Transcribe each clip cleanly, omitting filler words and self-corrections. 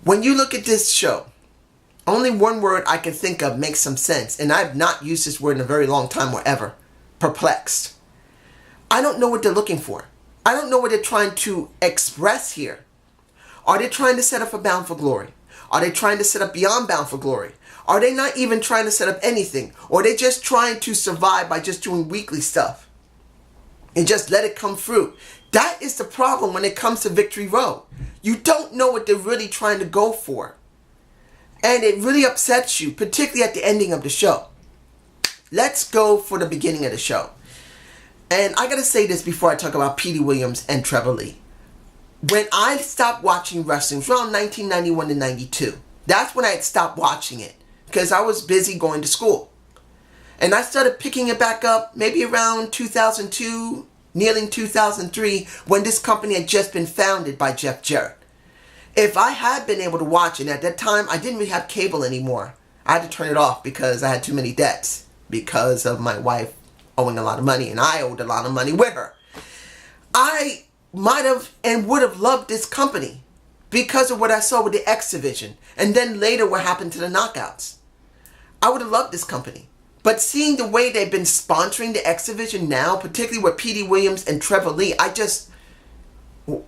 When you look at this show, only one word I can think of makes some sense, and I've not used this word in a very long time or ever. Perplexed. I don't know what they're looking for. I don't know what they're trying to express here. Are they trying to set up a Bound for Glory? Are they trying to set up Beyond Bound for Glory? Are they not even trying to set up anything? Or are they just trying to survive by just doing weekly stuff and just let it come through? That is the problem when it comes to Victory Road. You don't know what they're really trying to go for. And it really upsets you, particularly at the ending of the show. Let's go for the beginning of the show. And I gotta say this before I talk about Petey Williams and Trevor Lee. When I stopped watching wrestling, it was around 1991 to 92. That's when I had stopped watching it, because I was busy going to school. And I started picking it back up maybe around 2002, nearing 2003, when this company had just been founded by Jeff Jarrett. If I had been able to watch it, at that time, I didn't really have cable anymore. I had to turn it off because I had too many debts because of my wife owing a lot of money, and I owed a lot of money with her. I might have and would have loved this company because of what I saw with the X Division, and then later what happened to the Knockouts. I would have loved this company. But seeing the way they've been sponsoring the X Division now, particularly with Petey Williams and Trevor Lee,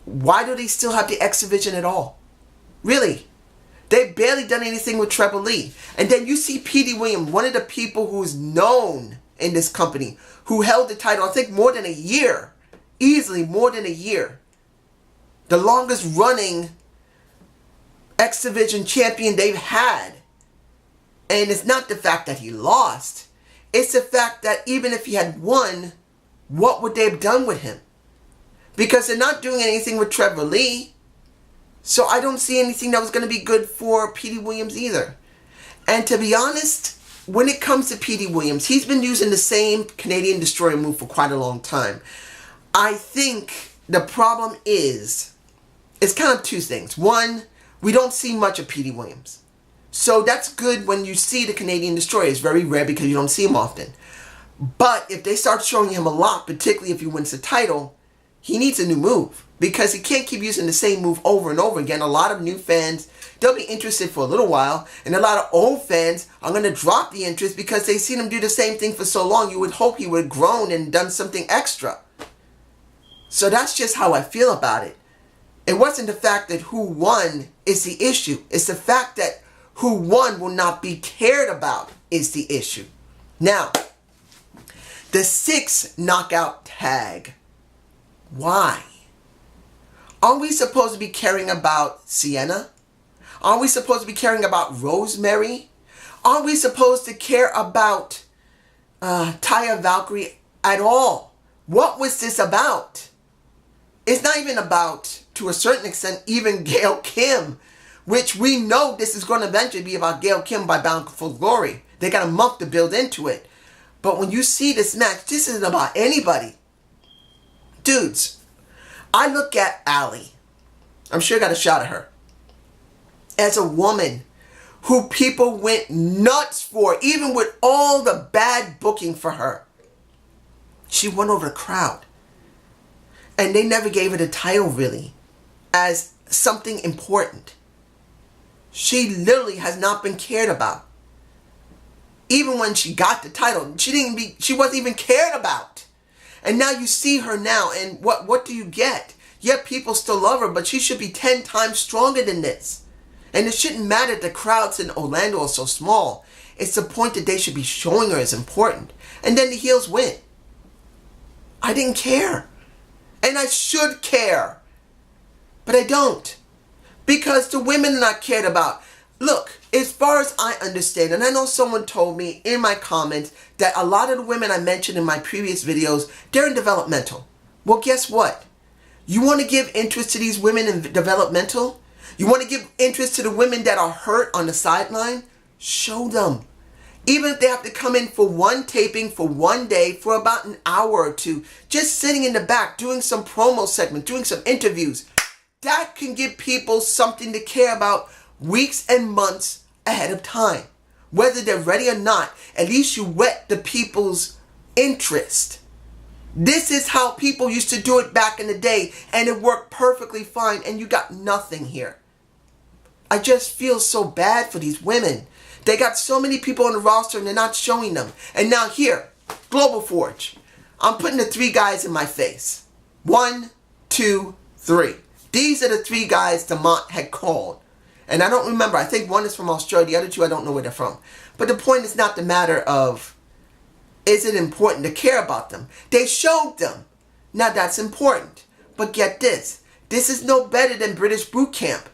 why do they still have the X Division at all? Really? They've barely done anything with Trevor Lee. And then you see Petey Williams, one of the people who's known in this company, who held the title, I think, more than a year. Easily more than a year. The longest running X Division champion they've had. And it's not the fact that he lost. It's the fact that even if he had won, what would they have done with him? Because they're not doing anything with Trevor Lee. So I don't see anything that was going to be good for Petey Williams either. And to be honest, when it comes to Petey Williams, he's been using the same Canadian Destroyer move for quite a long time. I think the problem is, it's kind of two things. One, we don't see much of Petey Williams. So that's good when you see the Canadian Destroyer. It's very rare because you don't see him often. But if they start showing him a lot, particularly if he wins the title, he needs a new move. Because he can't keep using the same move over and over again. A lot of new fans, they'll be interested for a little while. And a lot of old fans are going to drop the interest because they've seen him do the same thing for so long. You would hope he would have grown and done something extra. So that's just how I feel about it. It wasn't the fact that who won is the issue. It's the fact that who won will not be cared about is the issue. Now, the 6 knockout tag. Why? Aren't we supposed to be caring about Sienna? Aren't we supposed to be caring about Rosemary? Aren't we supposed to care about Taya Valkyrie at all? What was this about? It's not even about, to a certain extent, even Gail Kim, which we know this is going to eventually be about Gail Kim by Bound for Glory. They got a month to build into it. But when you see this match, this isn't about anybody. Dudes, I look at Allie. I'm sure I got a shot at her. As a woman who people went nuts for, even with all the bad booking for her. She won over the crowd. And they never gave her the title, really, as something important. She literally has not been cared about. Even when she got the title, she wasn't even cared about. And now you see her now, and what do you get? Yet people still love her, but she should be 10 times stronger than this. And it shouldn't matter that the crowds in Orlando are so small. It's the point that they should be showing her as important. And then the heels win. I didn't care. And I should care. But I don't. Because the women are not cared about. Look, as far as I understand, and I know someone told me in my comments that a lot of the women I mentioned in my previous videos, they're in developmental. Well, guess what? You want to give interest to these women in developmental? You want to give interest to the women that are hurt on the sideline? Show them. Even if they have to come in for one taping for one day for about an hour or two, just sitting in the back, doing some promo segment, doing some interviews, that can give people something to care about weeks and months ahead of time. Whether they're ready or not, at least you whet the people's interest. This is how people used to do it back in the day, and it worked perfectly fine, and you got nothing here. I just feel so bad for these women. They got so many people on the roster and they're not showing them. And now here, Global Forge. I'm putting the 3 guys in my face. 1, 2, 3. These are the 3 guys Demont had called. And I don't remember. I think one is from Australia. The other 2, I don't know where they're from. But the point is not the matter of, is it important to care about them? They showed them. Now that's important. But get this. This is no better than British boot camp.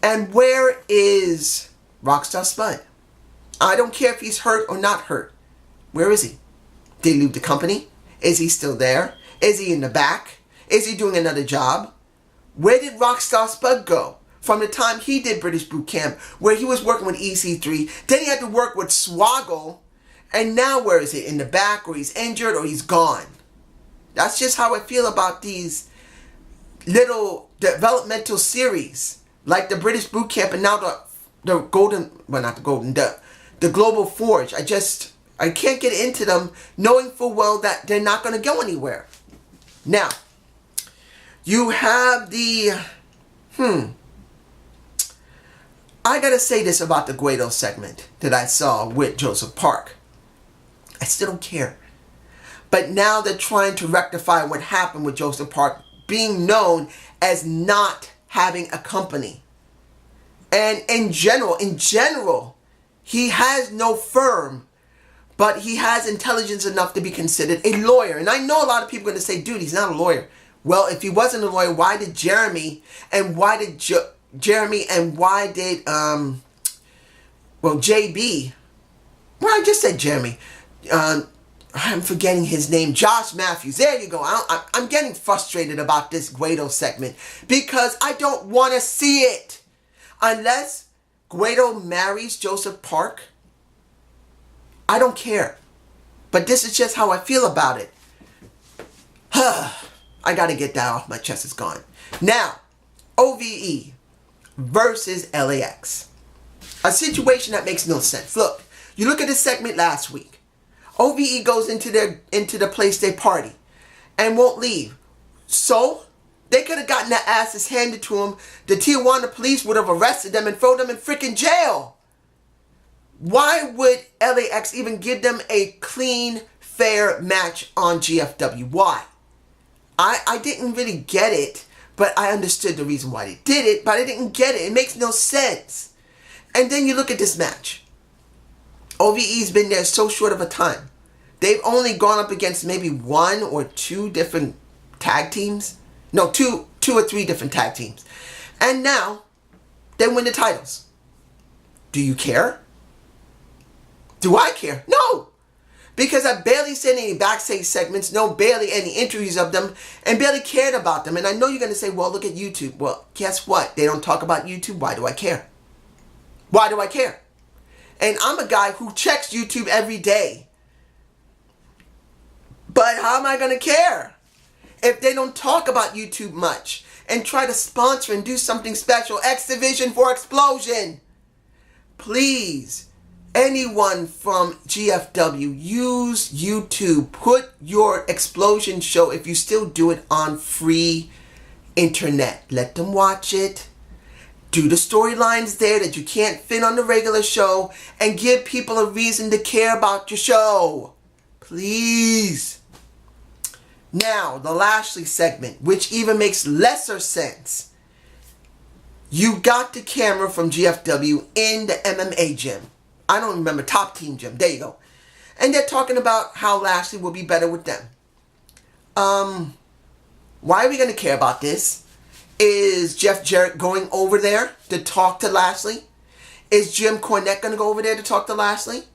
And where is Rockstar Spud? I don't care if he's hurt or not hurt. Where is he? Did he leave the company? Is he still there? Is he in the back? Is he doing another job? Where did Rockstar Spud go? From the time he did British Boot Camp, where he was working with EC3, then he had to work with Swoggle, and now where is he? In the back, or he's injured, or he's gone. That's just how I feel about these little developmental series, like the British Boot Camp, and now the Golden, well, not the Golden, the Global Forge. I can't get into them knowing full well that they're not going to go anywhere. Now, you have the, I gotta say this about the Guido segment that I saw with Joseph Park. I still don't care. But now they're trying to rectify what happened with Joseph Park being known as not having a company. And in general, he has no firm, but he has intelligence enough to be considered a lawyer. And I know a lot of people are going to say, dude, he's not a lawyer. Well, if he wasn't a lawyer, why did JB well, I just said Jeremy, I'm forgetting his name, Josh Matthews, there you go. I'm getting frustrated about this Guido segment because I don't want to see it unless Guido marries Joseph Park. I don't care, but this is just how I feel about it. I gotta get that off my chest. It's gone. Now, OVE versus LAX. A situation that makes no sense. Look, you look at this segment last week. OVE goes into the place they party and won't leave. So, they could have gotten their asses handed to them. The Tijuana police would have arrested them and thrown them in freaking jail. Why would LAX even give them a clean, fair match on GFW? Why? I didn't really get it, but I understood the reason why they did it, but I didn't get it. It makes no sense. And then you look at this match. OVE's been there so short of a time. They've only gone up against maybe 1 or 2 different tag teams. No, two or three different tag teams. And now, they win the titles. Do you care? Do I care? No! Because I barely seen any backstage segments, barely any interviews of them, and barely cared about them. And I know you're going to say, well, look at YouTube. Well, guess what? They don't talk about YouTube. Why do I care? Why do I care? And I'm a guy who checks YouTube every day. But how am I going to care if they don't talk about YouTube much and try to sponsor and do something special? X Division for Explosion. Please. Anyone from GFW, use YouTube. Put your Explosion show, if you still do it, on free internet. Let them watch it. Do the storylines there that you can't fit on the regular show. And give people a reason to care about your show. Please. Now, the Lashley segment, which even makes lesser sense. You got the camera from GFW in the MMA gym. I don't remember, Top Team Gym. There you go. And they're talking about how Lashley will be better with them. Why are we going to care about this? Is Jeff Jarrett going over there to talk to Lashley? Is Jim Cornette going to go over there to talk to Lashley?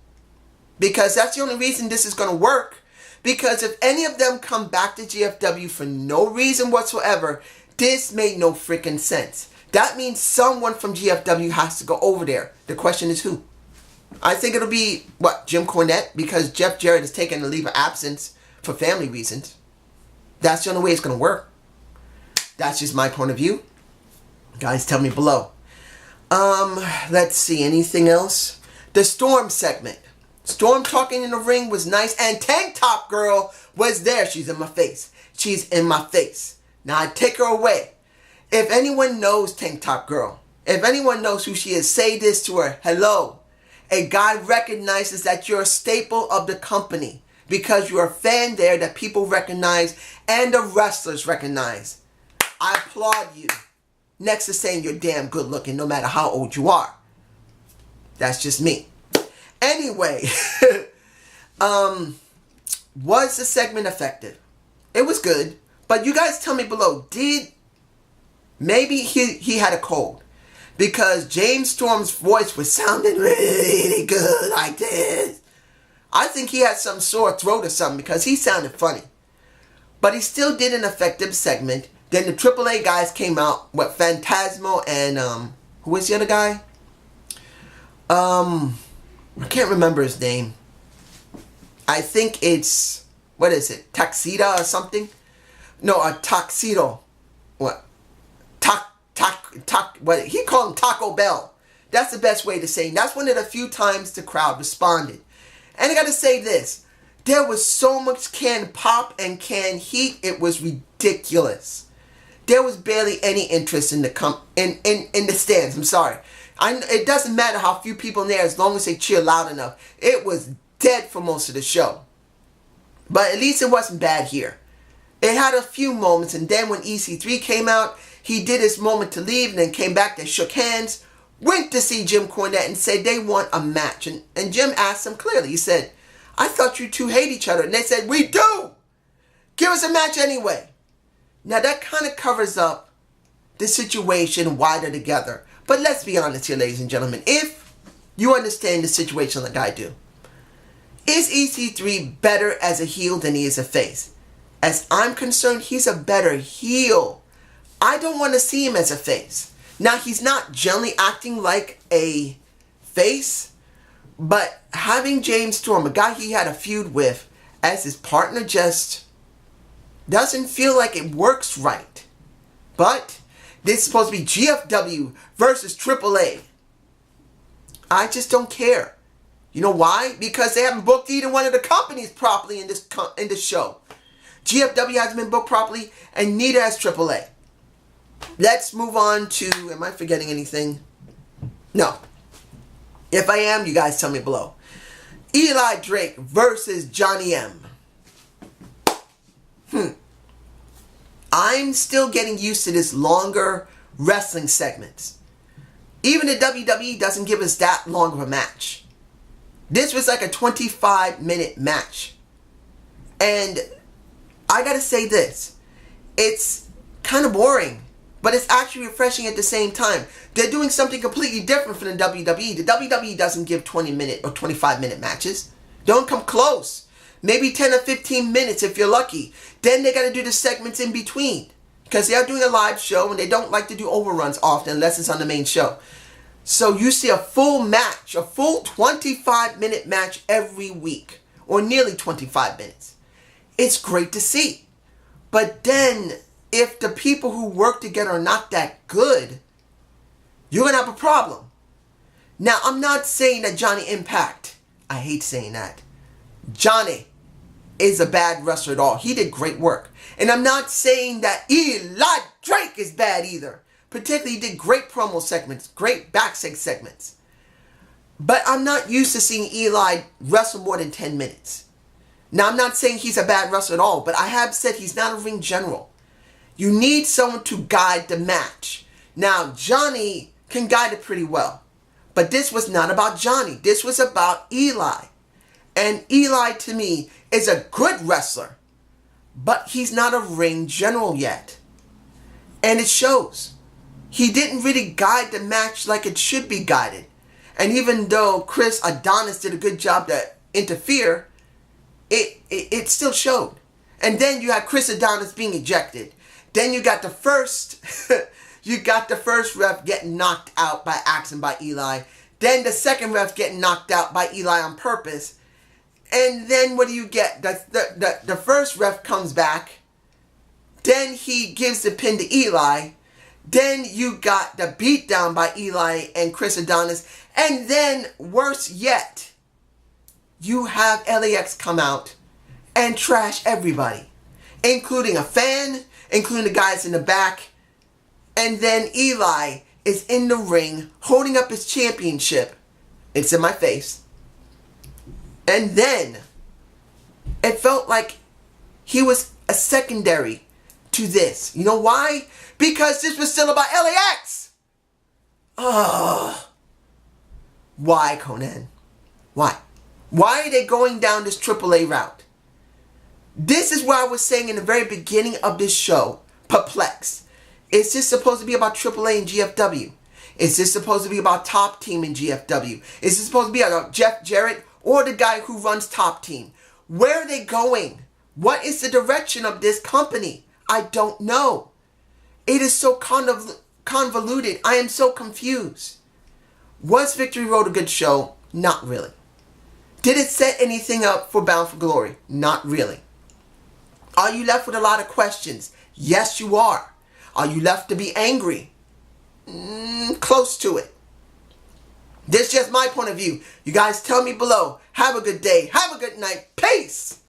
Because that's the only reason this is going to work. Because if any of them come back to GFW for no reason whatsoever, this made no freaking sense. That means someone from GFW has to go over there. The question is who? I think it'll be, Jim Cornette? Because Jeff Jarrett has taken a leave of absence for family reasons. That's the only way it's going to work. That's just my point of view. Guys, tell me below. Let's see, anything else? The Storm segment. Storm talking in the ring was nice, and Tank Top Girl was there. She's in my face. She's in my face. Now I take her away. If anyone knows Tank Top Girl, If anyone knows who she is, say this to her. Hello. A guy recognizes that you're a staple of the company because you're a fan there that people recognize and the wrestlers recognize. I applaud you. Next to saying you're damn good looking no matter how old you are. That's just me. Anyway, was the segment effective? It was good. But you guys tell me below, maybe he had a cold? Because James Storm's voice was sounding really good like this. I think he had some sore throat or something because he sounded funny. But he still did an effective segment. Then the AAA guys came out with Phantasmo and who was the other guy? I can't remember his name. I think it's, what is it? Tuxedo or something? No, a Tuxedo. What? What? He called him Taco Bell. That's the best way to say it. That's one of the few times the crowd responded. And I gotta say this. There was so much canned pop and canned heat. It was ridiculous. There was barely any interest in the in the stands. I'm sorry. It doesn't matter how few people in there as long as they cheer loud enough. It was dead for most of the show. But at least it wasn't bad here. It had a few moments, and then when EC3 came out, he did his moment to leave and then came back. They shook hands, went to see Jim Cornette and said they want a match. And Jim asked them clearly. He said, I thought you two hate each other. And they said, we do. Give us a match anyway. Now that kind of covers up the situation why they're together. But let's be honest here, ladies and gentlemen. If you understand the situation like I do, is EC3 better as a heel than he is a face? As I'm concerned, he's a better heel. I don't want to see him as a face. Now, he's not generally acting like a face, but having James Storm, a guy he had a feud with, as his partner just doesn't feel like it works right. But this is supposed to be GFW versus AAA. I just don't care. You know why? Because they haven't booked either one of the companies properly in this show. GFW hasn't been booked properly, and neither has AAA. Let's move on to... Am I forgetting anything? No. If I am, you guys tell me below. Eli Drake versus Johnny M. I'm still getting used to this longer wrestling segments. Even the WWE doesn't give us that long of a match. This was like a 25-minute match. And I gotta say this. It's kind of boring, but it's actually refreshing at the same time. They're doing something completely different from the WWE. The WWE doesn't give 20-minute or 25-minute matches. Don't come close. Maybe 10 or 15 minutes if you're lucky. Then they gotta do the segments in between. Because they are doing a live show and they don't like to do overruns often unless it's on the main show. So you see a full match, a full 25-minute match every week. Or nearly 25 minutes. It's great to see. But then, if the people who work together are not that good, you're going to have a problem. Now, I'm not saying that Johnny Impact, I hate saying that, Johnny is a bad wrestler at all. He did great work. And I'm not saying that Eli Drake is bad either. Particularly, he did great promo segments, great backstage segments. But I'm not used to seeing Eli wrestle more than 10 minutes. Now, I'm not saying he's a bad wrestler at all, but I have said he's not a ring general. You need someone to guide the match. Now, Johnny can guide it pretty well. But this was not about Johnny. This was about Eli. And Eli, to me, is a good wrestler. But he's not a ring general yet. And it shows. He didn't really guide the match like it should be guided. And even though Chris Adonis did a good job to interfere, it still showed. And then you had Chris Adonis being ejected. Then you got the first ref getting knocked out by accident by Eli. Then the second ref getting knocked out by Eli on purpose. And then what do you get? The first ref comes back. Then he gives the pin to Eli. Then you got the beatdown by Eli and Chris Adonis. And then, worse yet, you have LAX come out and trash everybody. Including a fan, including the guys in the back. And then Eli is in the ring holding up his championship. It's in my face. And then it felt like he was a secondary to this. You know why? Because this was still about LAX. Ugh. Why, Conan? Why? Why are they going down this AAA route? This is what I was saying in the very beginning of this show. Perplexed. Is this supposed to be about AAA and GFW? Is this supposed to be about Top Team and GFW? Is this supposed to be about Jeff Jarrett or the guy who runs Top Team? Where are they going? What is the direction of this company? I don't know. It is so convoluted. I am so confused. Was Victory Road a good show? Not really. Did it set anything up for Bound for Glory? Not really. Are you left with a lot of questions? Yes, you are. Are you left to be angry? Close to it. This is just my point of view. You guys tell me below. Have a good day. Have a good night. Peace.